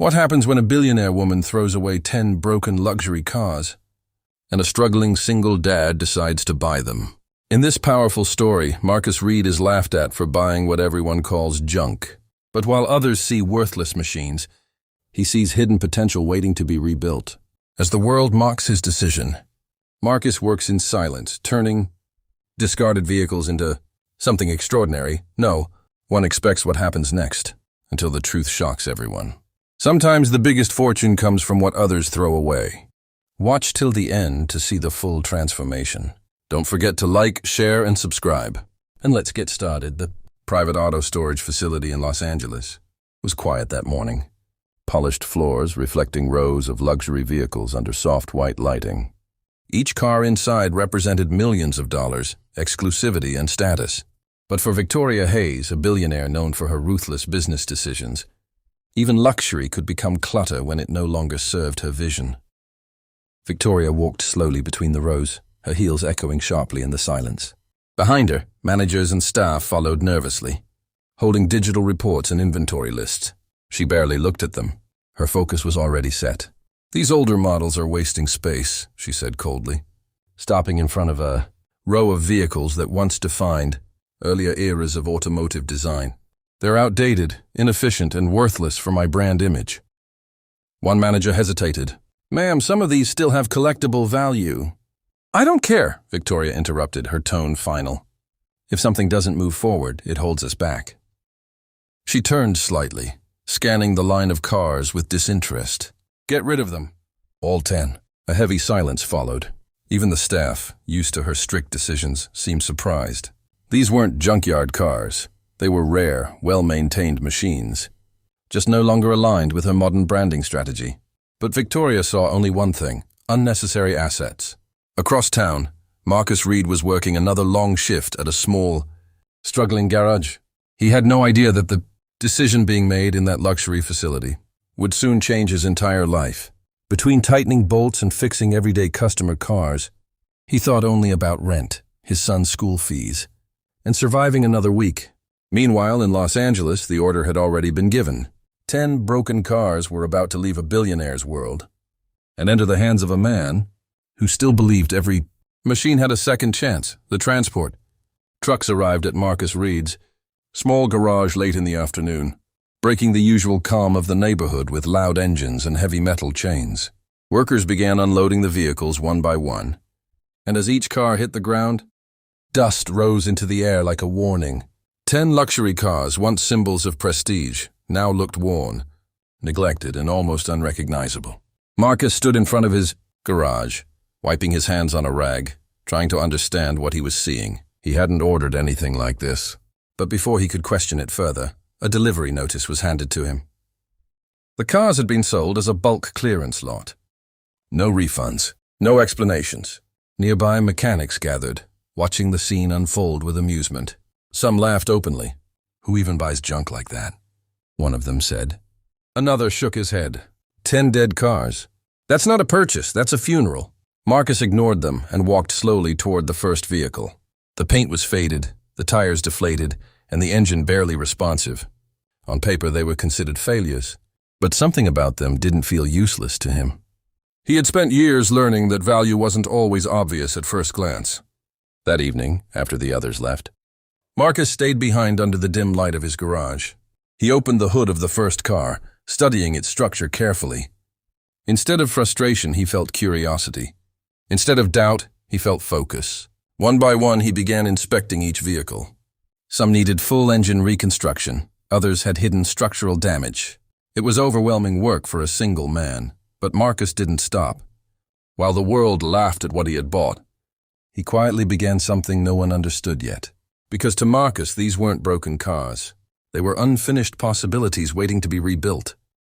What happens when a billionaire woman throws away 10 broken luxury cars and a struggling single dad decides to buy them? In this powerful story, Marcus Reed is laughed at for buying what everyone calls junk. But while others see worthless machines, he sees hidden potential waiting to be rebuilt. As the world mocks his decision, Marcus works in silence, turning discarded vehicles into something extraordinary. No, one expects what happens next, until the truth shocks everyone. Sometimes the biggest fortune comes from what others throw away. Watch till the end to see the full transformation. Don't forget to like, share, and subscribe. And let's get started. The private auto storage facility in Los Angeles was quiet that morning. Polished floors reflecting rows of luxury vehicles under soft white lighting. Each car inside represented millions of dollars, exclusivity, and status. But for Victoria Hayes, a billionaire known for her ruthless business decisions, even luxury could become clutter when it no longer served her vision. Victoria walked slowly between the rows, her heels echoing sharply in the silence. Behind her, managers and staff followed nervously, holding digital reports and inventory lists. She barely looked at them. Her focus was already set. "These older models are wasting space," she said coldly, stopping in front of a row of vehicles that once defined earlier eras of automotive design. "They're outdated, inefficient, and worthless for my brand image." One manager hesitated. "Ma'am, some of these still have collectible value." "I don't care," Victoria interrupted, her tone final. "If something doesn't move forward, it holds us back." She turned slightly, scanning the line of cars with disinterest. "Get rid of them." All 10. A heavy silence followed. Even the staff, used to her strict decisions, seemed surprised. These weren't junkyard cars. They were rare, well-maintained machines, just no longer aligned with her modern branding strategy. But Victoria saw only one thing: unnecessary assets. Across town, Marcus Reed was working another long shift at a small, struggling garage. He had no idea that the decision being made in that luxury facility would soon change his entire life. Between tightening bolts and fixing everyday customer cars, he thought only about rent, his son's school fees, and surviving another week. Meanwhile, in Los Angeles, the order had already been given. 10 broken cars were about to leave a billionaire's world and enter the hands of a man who still believed every machine had a second chance. The transport trucks arrived at Marcus Reed's small garage late in the afternoon, breaking the usual calm of the neighborhood with loud engines and heavy metal chains. Workers began unloading the vehicles one by one, and as each car hit the ground, dust rose into the air like a warning. 10 luxury cars, once symbols of prestige, now looked worn, neglected, and almost unrecognizable. Marcus stood in front of his garage, wiping his hands on a rag, trying to understand what he was seeing. He hadn't ordered anything like this. But before he could question it further, a delivery notice was handed to him. The cars had been sold as a bulk clearance lot. No refunds, no explanations. Nearby mechanics gathered, watching the scene unfold with amusement. Some laughed openly. "Who even buys junk like that?" one of them said. Another shook his head. 10 dead cars. "That's not a purchase, that's a funeral." Marcus ignored them and walked slowly toward the first vehicle. The paint was faded, the tires deflated, and the engine barely responsive. On paper, they were considered failures, but something about them didn't feel useless to him. He had spent years learning that value wasn't always obvious at first glance. That evening, after the others left, Marcus stayed behind under the dim light of his garage. He opened the hood of the first car, studying its structure carefully. Instead of frustration, he felt curiosity. Instead of doubt, he felt focus. One by one, he began inspecting each vehicle. Some needed full engine reconstruction, others had hidden structural damage. It was overwhelming work for a single man, but Marcus didn't stop. While the world laughed at what he had bought, he quietly began something no one understood yet. Because to Marcus, these weren't broken cars. They were unfinished possibilities waiting to be rebuilt.